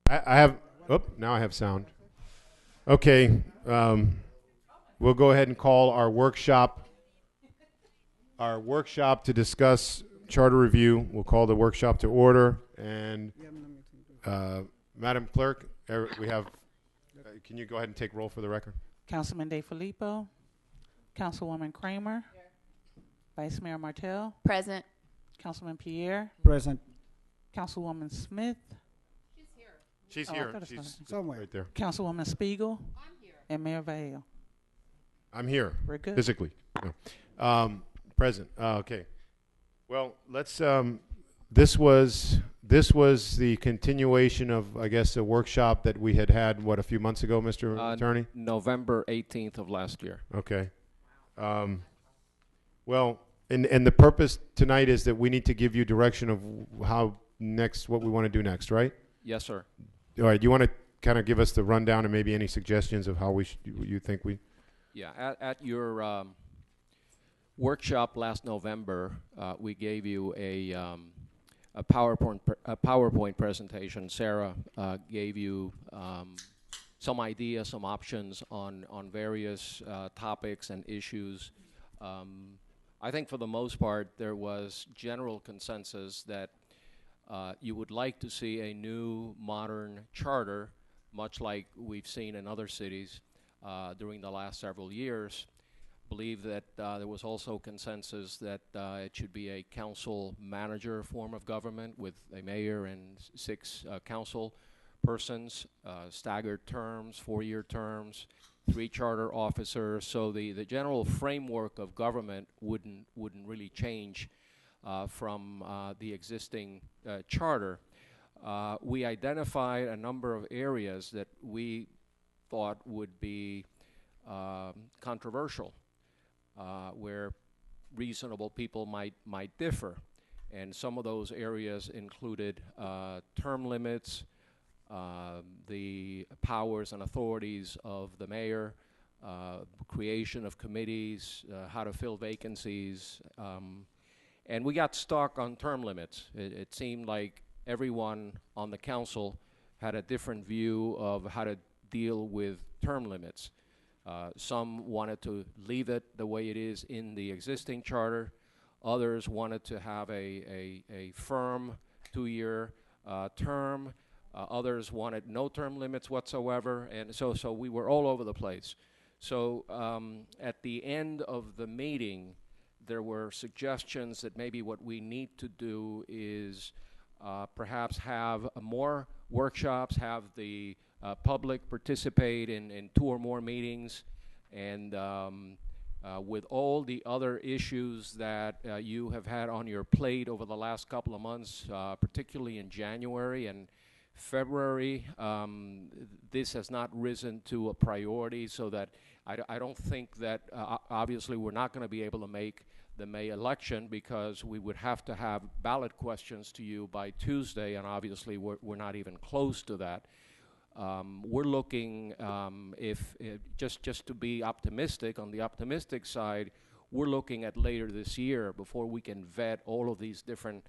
I have. Oh, now I have sound. Okay. We'll go ahead and call our workshop. Our workshop to discuss charter review. We'll call the workshop to order. And Madam Clerk, we have. Can you go ahead and take roll for the record? Councilman DeFilippo, Councilwoman Kramer, Vice Mayor Martell, Present. Councilman Pierre, Present. Councilwoman Smith, She's Oh, I here. thought it's She's Somewhere. right there. Councilwoman Spiegel, and Mayor Valle. I'm here. We're good. Physically. No. Present. Okay. Well, let's. This was the continuation of, I guess, a workshop that we had what, a few months ago, Mr. Attorney. November 18th of last year. Okay. Well, and the purpose tonight is that we need to give you direction of what we want to do next, right? Yes, sir. All right. You want to kind of give us the rundown and maybe any suggestions of how you think we. Yeah, at your workshop last November, we gave you a PowerPoint presentation. Sarah gave you some ideas, some options on various topics and issues. I think for the most part, there was general consensus that you would like to see a new modern charter, much like we've seen in other cities during the last several years. Believe that there was also consensus that it should be a council manager form of government with a mayor and 6 council persons, staggered terms, 4-year terms, 3 charter officers. So the general framework of government wouldn't really change from the existing charter. We identified a number of areas that we thought would be controversial, where reasonable people might differ. And some of those areas included term limits, the powers and authorities of the mayor, creation of committees, how to fill vacancies, and we got stuck on term limits. It seemed like everyone on the council had a different view of how to deal with term limits. Some wanted to leave it the way it is in the existing charter. Others wanted to have a firm 2-year term. Others wanted no term limits whatsoever. And so we were all over the place. So at the end of the meeting, there were suggestions that maybe what we need to do is perhaps have more workshops, have the public participate in 2 or more meetings, and with all the other issues that you have had on your plate over the last couple of months, particularly in January and February, this has not risen to a priority, so that I don't think that obviously we're not going to be able to make the May election because we would have to have ballot questions to you by Tuesday, and obviously we're not even close to that. We're looking, if just to be optimistic, on the optimistic side, we're looking at later this year before we can vet all of these different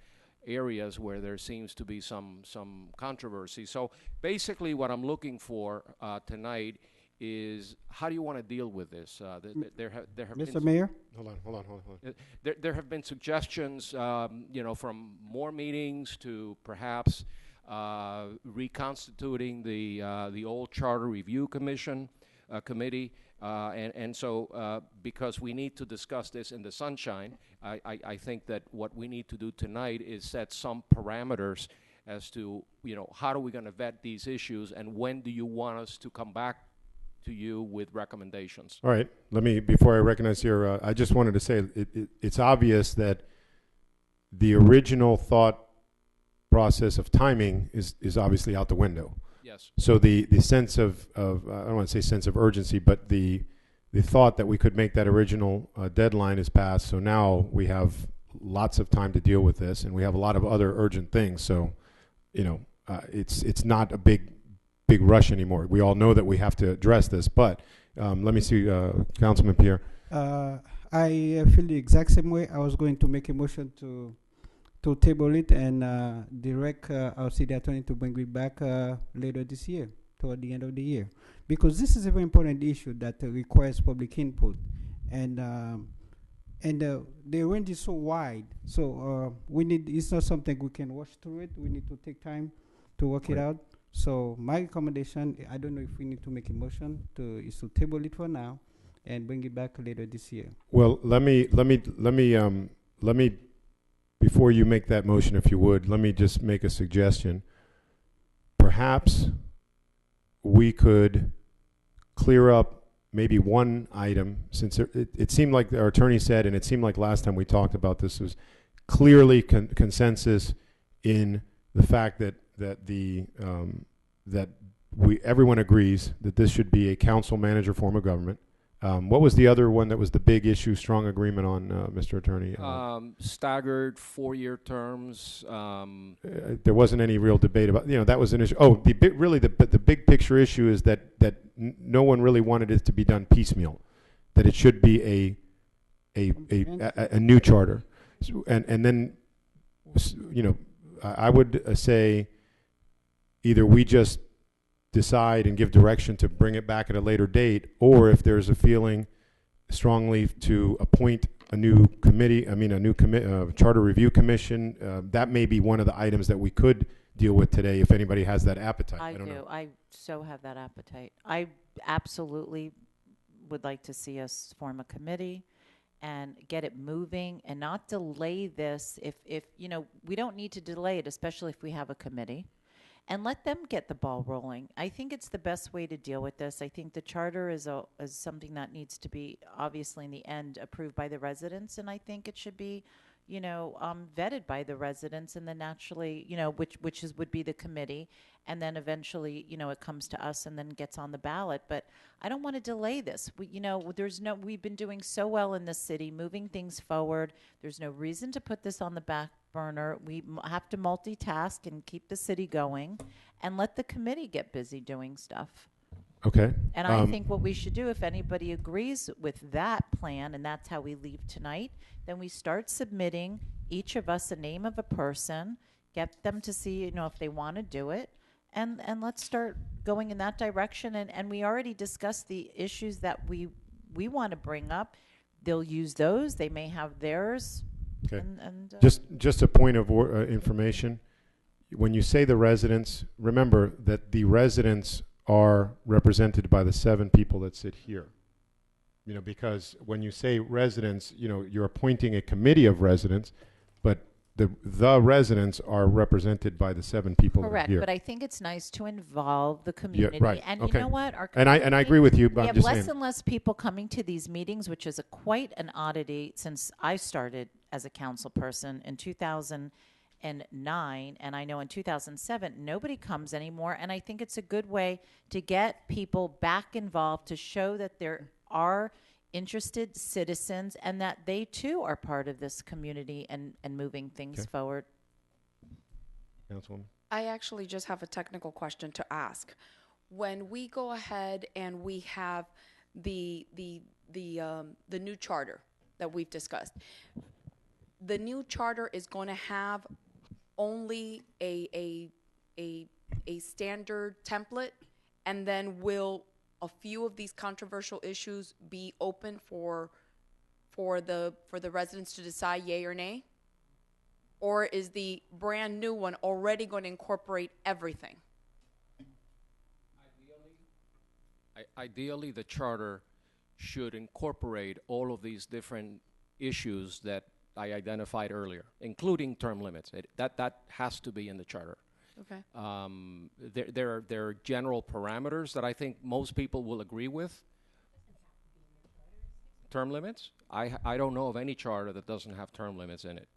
areas where there seems to be some controversy. So basically what I'm looking for tonight is how do you want to deal with this? There have Mr. Mayor? Hold on. There have been suggestions, from more meetings to perhaps reconstituting the old Charter Review Committee, and so because we need to discuss this in the sunshine, I think that what we need to do tonight is set some parameters as to how are we going to vet these issues, and when do you want us to come back to you with recommendations. All right. Before I recognize here, I just wanted to say it's obvious that the original thought process of timing is obviously out the window. Yes. So the sense of I don't want to say sense of urgency, but the thought that we could make that original deadline is passed. So now we have lots of time to deal with this, and we have a lot of other urgent things. So, it's not a big rush anymore. We all know that we have to address this, but let me see, Councilman Pierre. I feel the exact same way. I was going to make a motion to to table it and direct our city attorney to bring it back later this year, toward the end of the year, because this is a very important issue that requires public input, and the range is so wide. So we need. It's not something we can rush through it. We need to take time to work it out. So my recommendation, I don't know if we need to make a motion is to table it for now and bring it back later this year. Well, let me, before you make that motion, if you would, let me just make a suggestion. Perhaps we could clear up maybe one item, since it seemed like our attorney said, and it seemed like last time we talked about this, was clearly consensus in the fact that everyone agrees that this should be a council manager form of government. What was the other one that was the big issue, strong agreement on, Mr. Attorney? Staggered 4-year terms. There wasn't any real debate about, that was an issue. Oh, the big picture issue is that no one really wanted it to be done piecemeal, that it should be a new charter. So, and then, I would say either we just decide and give direction to bring it back at a later date, or if there's a feeling strongly to appoint a new committee, a new charter review commission, that may be one of the items that we could deal with today if anybody has that appetite. I don't know. I so have that appetite. I absolutely would like to see us form a committee and get it moving and not delay this. If we don't need to delay it, especially if we have a committee. And let them get the ball rolling. I think it's the best way to deal with this. I think the charter is something that needs to be, obviously, in the end, approved by the residents, and I think it should be, vetted by the residents, and then naturally, which would be the committee, and then eventually, it comes to us and then gets on the ballot. But I don't want to delay this. We've been doing so well in this city, moving things forward. There's no reason to put this on the back burner. We have to multitask and keep the city going, and let the committee get busy doing stuff. Okay. And I think what we should do, if anybody agrees with that plan, and that's how we leave tonight, then we start submitting, each of us, a name of a person, get them to see, if they want to do it, and let's start going in that direction. And we already discussed the issues that we want to bring up. They'll use those. They may have theirs. Okay. And just a point of information. When you say the residents, remember that the residents are represented by the 7 people that sit here. Because when you say residents, you're appointing a committee of residents, but the residents are represented by the 7 people that are here. Correct, but I think it's nice to involve the community. Yeah, right. And okay. You know what? And I agree with you, but we I'm have just less saying. and less people coming to these meetings, which is quite an oddity since I started as a council person in 2009, and I know in 2007 nobody comes anymore. And I think it's a good way to get people back involved, to show that there are interested citizens and that they too are part of this community and moving things forward. Councilwoman? I actually just have a technical question to ask. When we go ahead and we have the new charter that we've discussed, the new charter is going to have only a standard template, and then will a few of these controversial issues be open for the residents to decide yay or nay? Or is the brand new one already going to incorporate everything? Ideally, the charter should incorporate all of these different issues that I identified earlier, including term limits. That has to be in the charter. Okay. There are general parameters that I think most people will agree with. Term limits? I don't know of any charter that doesn't have term limits in it.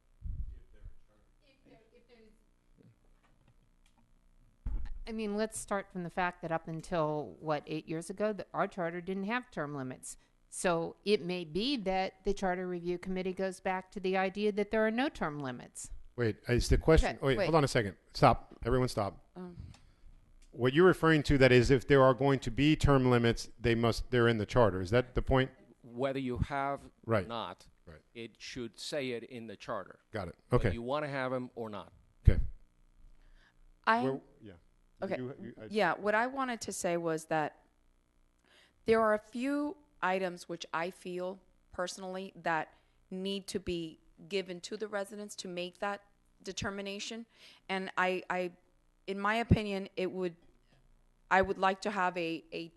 I mean, let's start from the fact that up until, 8 years ago, our charter didn't have term limits. So it may be that the Charter Review Committee goes back to the idea that there are no term limits. Wait, is the question... Okay, wait, hold on a second. Stop. Everyone stop. What you're referring to, that is, if there are going to be term limits, they're in the charter. Is that the point? whether you have or Right. not, Right. it should say it in the charter. Got it. Whether Okay. you want to have them or not. Okay. I Yeah. Okay. I- Yeah, what I wanted to say was that there are a few items which I feel personally that need to be given to the residents to make that determination. And in my opinion, I would like to have a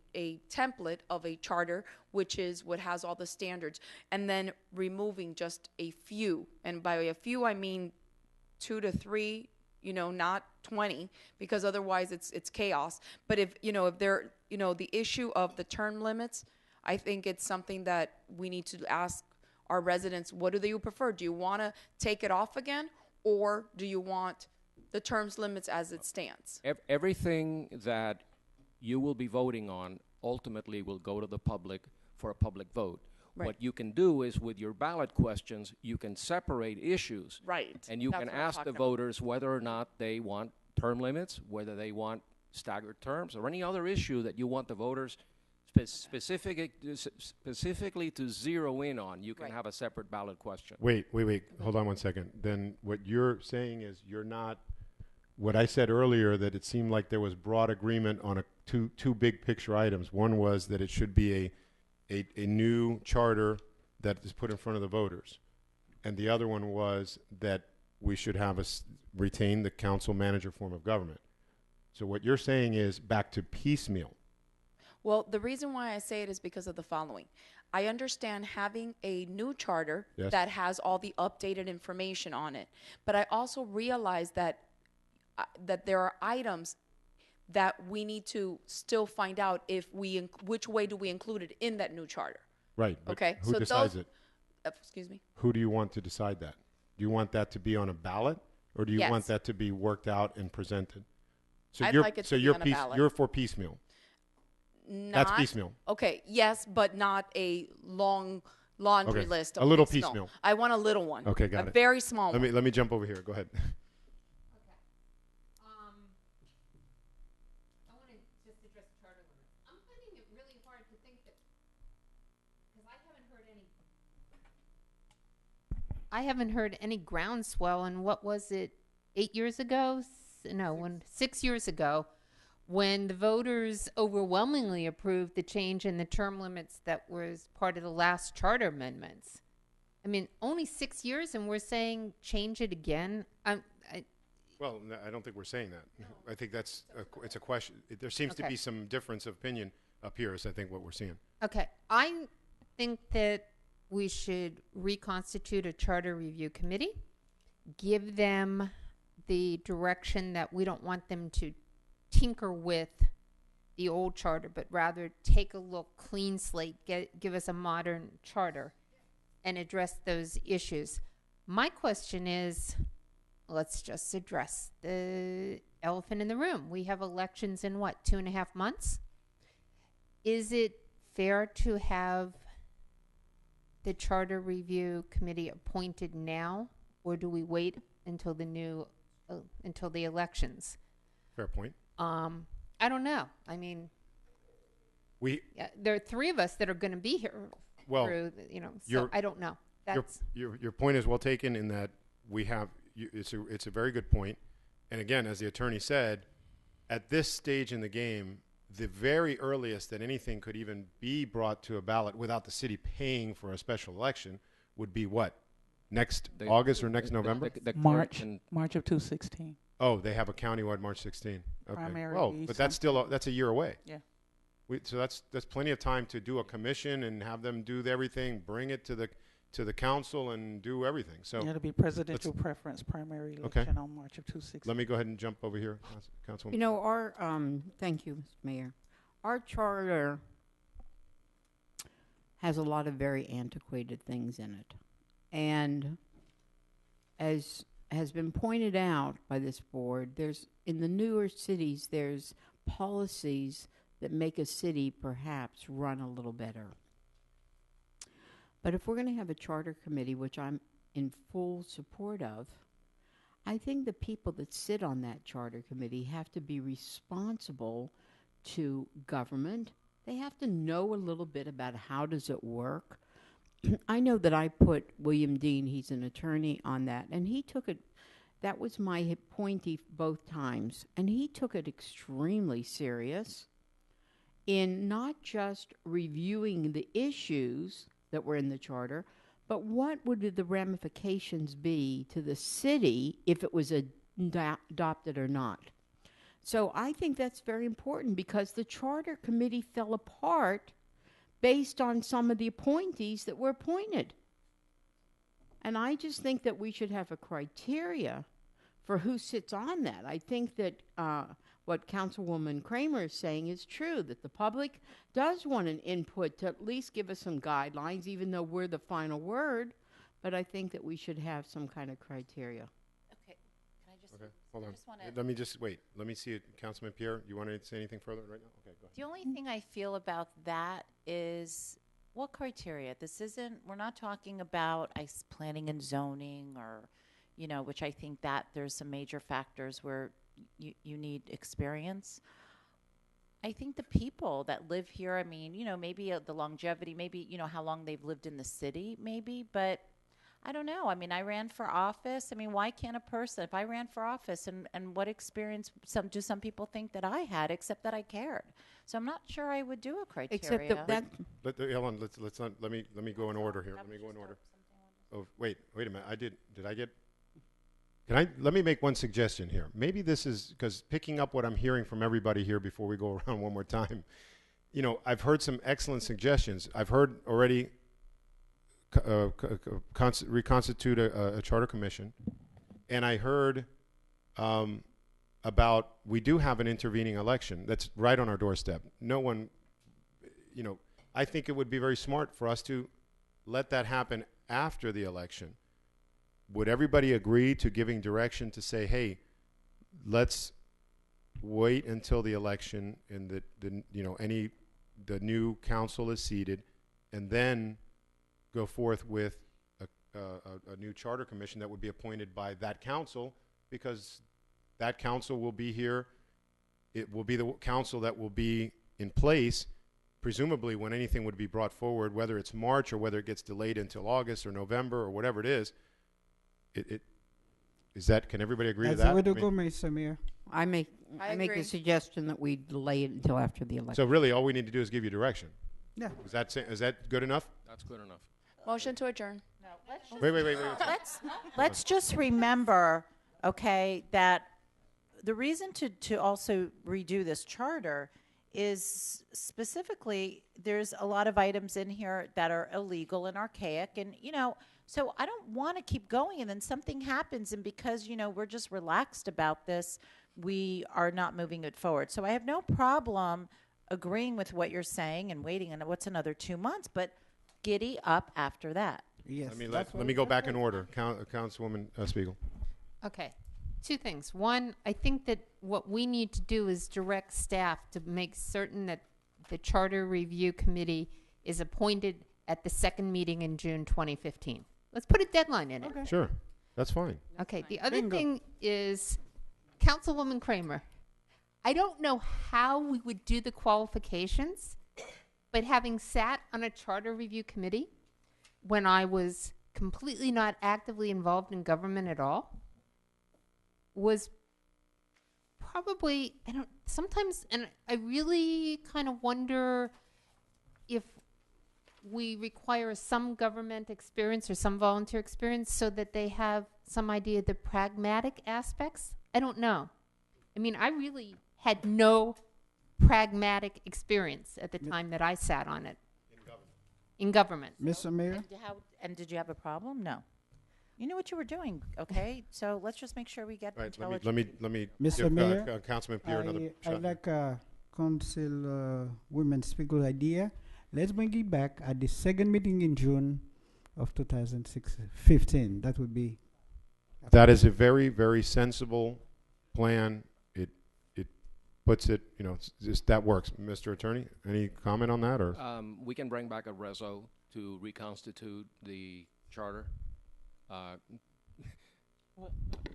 template of a charter, which is what has all the standards, and then removing just a few. And by a few, I mean 2 to 3, not 20, because otherwise it's chaos. But if there, the issue of the term limits, I think it's something that we need to ask our residents, what do they prefer? Do you want to take it off again, or do you want the terms limits as it stands? Everything that you will be voting on ultimately will go to the public for a public vote. Right. What you can do is with your ballot questions, you can separate issues. Right. And you That's can what I'm ask the talking about. voters whether or not they want term limits, whether they want staggered terms, or any other issue that you want the voters specifically to zero in on. You can Right. have a separate ballot question. Wait. Hold on one second. Then what you're saying is you're not, what I said earlier, that it seemed like there was broad agreement on two big picture items. One was that it should be a new charter that is put in front of the voters. And the other one was that we should have retain the council manager form of government. So what you're saying is back to piecemeal. Well, the reason why I say it is because of the following. I understand having a new charter Yes. that has all the updated information on it, but I also realize that there are items that we need to still find out which way do we include it in that new charter. Right. But Okay, who so decides those- it? Excuse me? Who do you want to decide that? Do you want that to be on a ballot, or do you want Yes. that to be worked out and presented? So I'd you're like it to so be you're on a ballot. you're for piecemeal. That's Not- piecemeal. Okay, yes, but not a long laundry Okay, list. a Of little things. No. piecemeal. I want a little one. Okay, got a it. very small one. Let me jump over here. Go ahead. I want to just address charter limits. I'm finding it really hard to think that, because I haven't heard any groundswell in what was it, 8 years ago? No, 6 years ago, when the voters overwhelmingly approved the change in the term limits that was part of the last charter amendments. I mean, only 6 years, and we're saying change it again. Well, no, I don't think we're saying that. I think it's a question. There seems to Okay. be some difference of opinion up here. Is I think what we're seeing. Okay, I think that we should reconstitute a charter review committee, give them the direction that we don't want them to tinker with the old charter, but rather take a look, clean slate, give us a modern charter and address those issues. My question is, let's just address the elephant in the room. We have elections in 2.5 months? Is it fair to have the charter review committee appointed now, or do we wait until the elections? Fair point. I don't know. I mean, there are 3 of us that are going to be here. Well, So I don't know. Your point is well taken in that we have. It's a very good point. And again, as the attorney said, at this stage in the game, the very earliest that anything could even be brought to a ballot without the city paying for a special election would be what? Next August or next November? The clerk March can- of 2016. Oh, they have a countywide March 16. Okay. Primary Oh, be but that's that's a year away. Yeah. So that's plenty of time to do a commission and have them do everything, bring it to the council and do everything. So It'll be presidential preference primary Okay. election on March of 2016. let me go ahead and jump over here, Councilwoman. You know, thank you, Mr. Mayor. Our charter has a lot of very antiquated things in it. And as has been pointed out by this board, in the newer cities, there's policies that make a city perhaps run a little better. But if we're going to have a charter committee, which I'm in full support of, I think the people that sit on that charter committee have to be responsible to government. They have to know a little bit about how does it work. I know that I put William Dean, he's an attorney, on that, and he took it, that was my appointee both times, and he took it extremely serious in not just reviewing the issues that were in the charter, but what would the ramifications be to the city if it was adopted or not. So I think that's very important because the charter committee fell apart based on some of the appointees that were appointed. And I just think that we should have a criteria for who sits on that. I think that what Councilwoman Kramer is saying is true, that the public does want an input to at least give us some guidelines, even though we're the final word. But I think that we should have some kind of criteria. Okay, can I just, Okay, hold I on. just wanna, Let me just wait. Let me see it. Councilman Pierre, you want to say anything further right now? Okay, go ahead. the only thing I feel about that is what criteria? This isn't, we're not talking about planning and zoning or, you know, which I think that there's some major factors where you need experience. I think the people that live here, I mean, you know, maybe the longevity, maybe, you know, how long they've lived in the city, maybe, but I don't know. I mean, I ran for office. I mean, why can't a person, if I ran for office and what experience do some people think that I had, except that I cared? So I'm not sure I would do a criteria. Except that Ellen, let's not, let me go in order here. Let me go in order. Oh, wait a minute. Let me make one suggestion here. Maybe this is, because picking up what I'm hearing from everybody here before we go around one more time, you know, I've heard some excellent suggestions. I've heard already reconstitute a charter commission, and I heard about we do have an intervening election that's right on our doorstep. No one, you know, I think it would be very smart for us to let that happen after the election. Would everybody agree to giving direction to say, hey, let's wait until the election and the new council is seated, and then go forth with a new charter commission that would be appointed by that council, because that council will be here. It will be the council that will be in place, presumably when anything would be brought forward, whether it's March or whether it gets delayed until August or November or whatever it is. Can everybody agree to That's that? the way to I mean, go, Mr. Mayor. I make agree. the suggestion that we delay it until after the election. so really, all we need to do is give you direction. Yeah. Is that good enough? That's good enough. Motion to adjourn. No, let's just, Wait. let's just remember, okay, that the reason to also redo this charter is specifically there's a lot of items in here that are illegal and archaic, and you know, so I don't want to keep going and then something happens, and because you know we're just relaxed about this, we are not moving it forward. So I have no problem agreeing with what you're saying and waiting, and what's another 2 months, but giddy up after that. Yes. I mean, that's let me go back in order. Councilwoman Spiegel. Okay. Two things. One, I think that what we need to do is direct staff to make certain that the Charter Review Committee is appointed at the second meeting in June 2015. Let's put a deadline in it. Okay. Sure, that's fine. Okay. The other Bingo. thing is, Councilwoman Kramer, I don't know how we would do the qualifications, but having sat on a Charter Review Committee when I was completely not actively involved in government at all, was probably, sometimes, and I really kind of wonder if we require some government experience or some volunteer experience so that they have some idea of the pragmatic aspects. I don't know. I mean, I really had no pragmatic experience at the time that I sat on it. In government. Mr. Mayor? And did you have a problem? No. You knew what you were doing, okay? So let's just make sure we get Right. intelligent. Let me Mr. give Mayor, Councilman Pierre another I shot. like Councilwoman Spiegel's idea. Let's bring it back at the second meeting in June of 2015. That would be. That is a very, very sensible plan. It puts it, you know, that works. Mr. Attorney, any comment on that, or? We can bring back a reso to reconstitute the charter.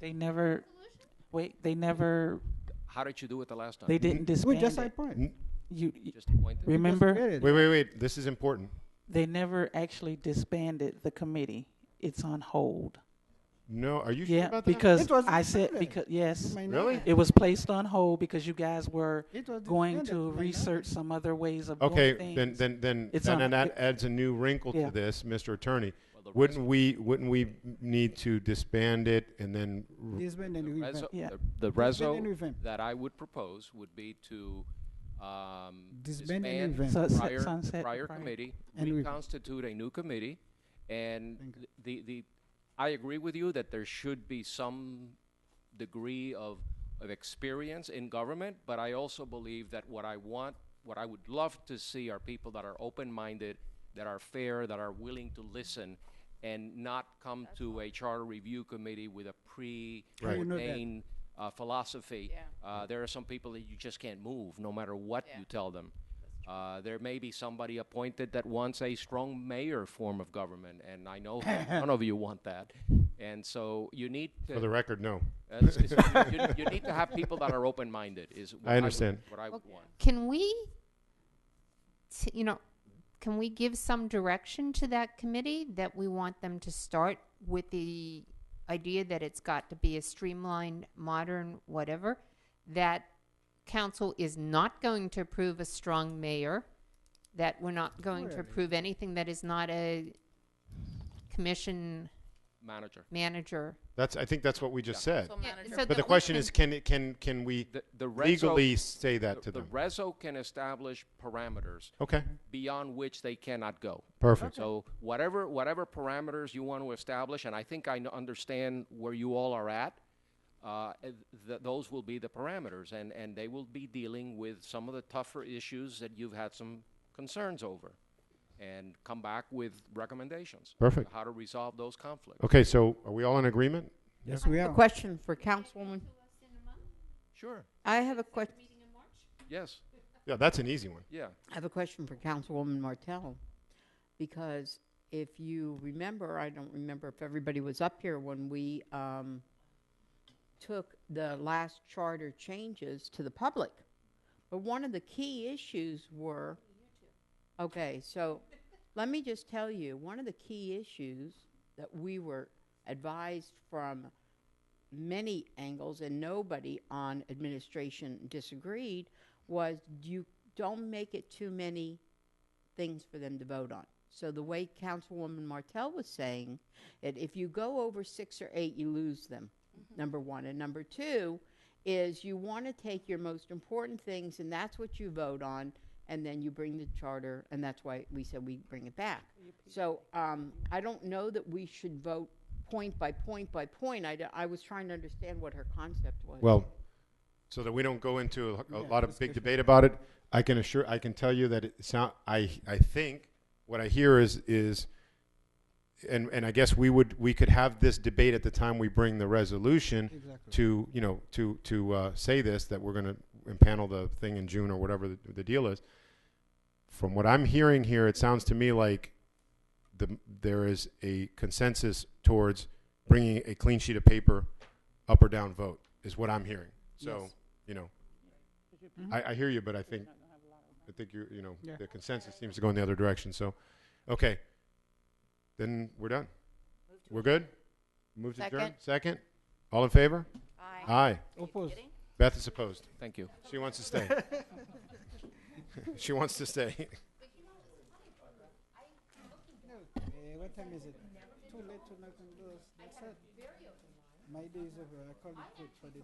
They never, they never, How did you do it the last time? they didn't We disband just it. appoint. You Just appointed? remember? Just created. Wait. This is important. They never actually disbanded the committee. It's on hold. No, are you sure Yeah, about that? because It was I said, disbanded. because, yes, Really? it was placed on hold because you guys were It was going disbanded. to You might know research that. some other ways of Okay, doing then things. then It's then on- and that it- adds a new wrinkle Yeah. to this, Mr. Attorney. Well, the Wouldn't we need to disband it and then Disband and revamp. reso, Yeah. the Disband and reso revamp. that I would propose would be to Disband disband and revamp. Sunset prior prior. committee, And revamp. reconstitute a new committee, and Thank you. the I agree with you that there should be some degree of experience in government, but I also believe that what I would love to see are people that are open-minded, that are fair, that are willing to listen, and not come to a charter review committee with a Right. preordained philosophy. Yeah. There are some people that you just can't move, no matter what Yeah. you tell them. There may be somebody appointed that wants a strong mayor form of government, and I know none of you want that. And so you need to. for the record, no. You need to have people that are open-minded. Is what I understand. what I would want. Can we, can we give some direction to that committee that we want them to start with the idea that it's got to be a streamlined, modern, whatever, that council is not going to approve a strong mayor, that we're not going to approve anything that is not a commission manager. I think that's what we just said. So Yeah, manager- so But that the we question can- is, can we The legally say that to the them? reso can establish parameters Okay, beyond which they cannot go. perfect. So whatever parameters you want to establish, and I think I understand where you all are at, those will be the parameters, and they will be dealing with some of the tougher issues that you've had some concerns over, and come back with recommendations. Perfect. How to resolve those conflicts. Okay, so are we all in agreement? Yes, we A are. question for Councilwoman. Sure. I have a question. Yes. Yeah, that's an easy one. Yeah. I have a question for Councilwoman Martell, because if you remember, I don't remember if everybody was up here when we took the last charter changes to the public. But one of the key issues were, okay, so let me just tell you, one of the key issues that we were advised from many angles, and nobody on administration disagreed, was you don't make it too many things for them to vote on. So the way Councilwoman Martell was saying, that if you go over 6 or 8, you lose them, number one. And number two is you want to take your most important things, and that's what you vote on, and then you bring the charter, and that's why we said we bring it back. So I don't know that we should vote point by point by point. I was trying to understand what her concept was. Well, so that we don't go into a Yeah, lot of big discussion. debate about it, I can tell you that I think what I hear is, and I guess we could have this debate at the time we bring the resolution Exactly. to say this, that we're going to impanel the thing in June or whatever the deal is. From what I'm hearing here, it sounds to me like there is a consensus towards bringing a clean sheet of paper, up or down vote, is what I'm hearing. So, Yes. you know, Mhm. I hear you, but I think Yeah. the consensus seems to go in the other direction. So, okay, then we're done. We're good? Move to adjourn? Second? All in favor? Aye. Oppose. Beth is opposed. Thank you. She wants to stay. She wants to stay. What time is it? Too late to knock on doors. That's it. My day is over. I call it quit for the